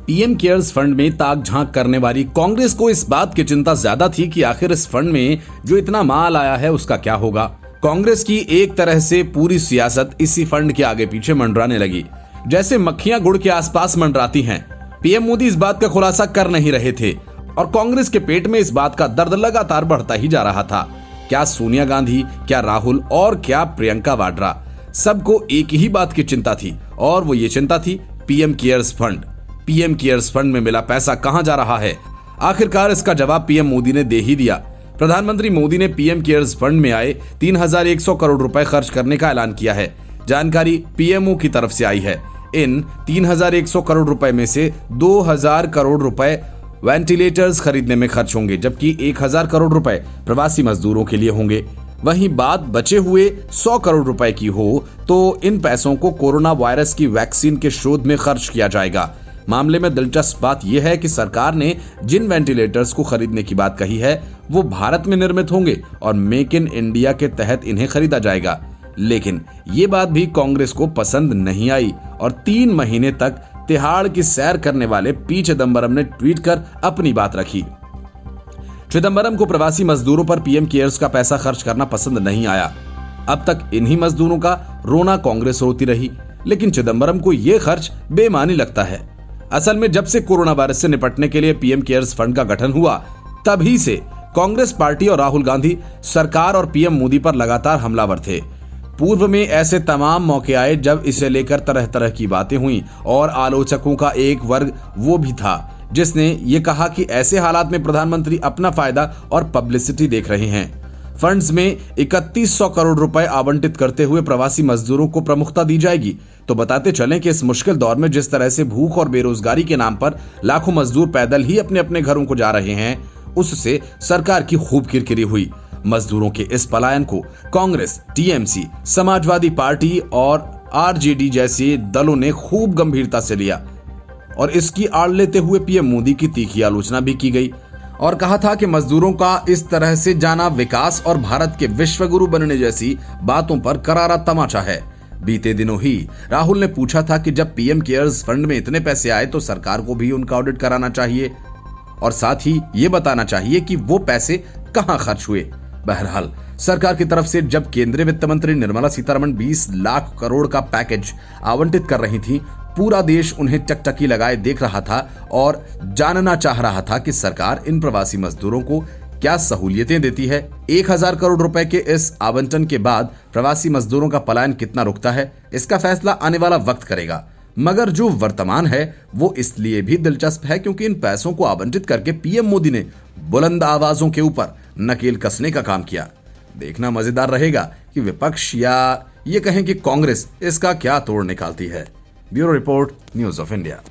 PM cares fund में ताक झांक करने वाली कांग्रेस को इस बात की चिंता ज्यादा थी कि आखिर इस फंड में जो इतना माल आया है उसका क्या होगा। कांग्रेस की एक तरह से पूरी सियासत इसी फंड के आगे पीछे मंडराने लगी, जैसे मक्खियां गुड़ के आसपास मंडराती हैं। पीएम मोदी इस बात का खुलासा कर नहीं रहे थे और कांग्रेस के पेट में इस बात का दर्द लगातार बढ़ता ही जा रहा था। क्या सोनिया गांधी, क्या राहुल और क्या प्रियंका वाड्रा, सबको एक ही बात की चिंता थी और वो ये चिंता थी PM cares fund. PM cares fund में मिला पैसा कहां जा रहा है? आखिरकार इसका जवाब पीएम मोदी ने दे ही दिया। प्रधानमंत्री मोदी ने पीएम केयर्स फंड में आए 3100 करोड़ रुपए खर्च करने का ऐलान किया है। जानकारी पीएमओ की तरफ से आई है। इन 3100 करोड़ रुपए में से 2000 करोड़ रुपए वेंटिलेटर्स खरीदने में खर्च होंगे, जबकि 1000 करोड़ रुपए प्रवासी मजदूरों के लिए होंगे। वहीं बात बचे हुए 100 करोड़ रुपए की हो तो इन पैसों को कोरोना वायरस की वैक्सीन के शोध में खर्च किया जाएगा। मामले में दिलचस्प बात यह है कि सरकार ने जिन वेंटिलेटर्स को खरीदने की बात कही है वो भारत में निर्मित होंगे और मेक इन इंडिया के तहत इन्हें खरीदा जाएगा। लेकिन ये बात भी कांग्रेस को पसंद नहीं आई और 3 महीने तक तिहाड़ की सैर करने वाले पी चिदंबरम ने ट्वीट कर अपनी बात रखी। चिदंबरम को प्रवासी मजदूरों पर पीएम केयर्स का पैसा खर्च करना पसंद नहीं आया। अब तक इन्हीं मजदूरों का रोना कांग्रेस रोती रही, लेकिन चिदंबरम को यह खर्च बेमानी लगता है। असल में जब से कोरोना वायरस से निपटने के लिए पीएम केयर्स फंड का गठन हुआ, तभी से कांग्रेस पार्टी और राहुल गांधी सरकार और पीएम मोदी पर लगातार हमलावर थे। पूर्व में ऐसे तमाम मौके आए जब इसे लेकर तरह तरह की बातें हुई और आलोचकों का एक वर्ग वो भी था जिसने ये कहा कि ऐसे हालात में प्रधानमंत्री अपना फायदा और पब्लिसिटी देख रहे हैं। फंड्स में 3100 करोड़ रुपए आवंटित करते हुए प्रवासी मजदूरों को प्रमुखता दी जाएगी। तो बताते चलें कि इस मुश्किल दौर में जिस तरह से भूख और बेरोजगारी के नाम पर लाखों मजदूर पैदल ही अपने अपने घरों को जा रहे हैं, उससे सरकार की खूब किरकिरी हुई। मजदूरों के इस पलायन को कांग्रेस, टीएमसी, समाजवादी पार्टी और आरजेडी जैसे दलों ने खूब गंभीरता से लिया और इसकी आड़ लेते हुए पीएम मोदी की तीखी आलोचना भी की गई और कहा था कि मजदूरों का इस तरह से जाना विकास और भारत के विश्वगुरु बनने जैसी बातों पर करारा तमाचा है। बीते दिनों ही राहुल ने पूछा था कि जब पीएम केयर्स फंड में इतने पैसे आए तो सरकार को भी उनका ऑडिट कराना चाहिए और साथ ही ये बताना चाहिए कि वो पैसे कहां खर्च हुए। बहरहाल सरकार की तरफ से जब केंद्रीय वित्त मंत्री निर्मला सीतारमण 20 लाख करोड़ का पैकेज आवंटित कर रही थी, पूरा देश उन्हें टकटकी लगाए देख रहा था और जानना चाह रहा था कि सरकार इन प्रवासी मजदूरों को क्या सहूलियतें देती है। 1000 करोड़ रुपए के इस आवंटन के बाद प्रवासी मजदूरों का पलायन कितना रुकता है, इसका फैसला आने वाला वक्त करेगा। मगर जो वर्तमान है वो इसलिए भी दिलचस्प है क्योंकि इन पैसों को आवंटित करके पीएम मोदी ने बुलंद आवाजों के ऊपर नकेल कसने का काम किया। देखना मजेदार रहेगा कि विपक्ष या ये कहें कि कांग्रेस इसका क्या तोड़ निकालती है। Bureau report, news of India.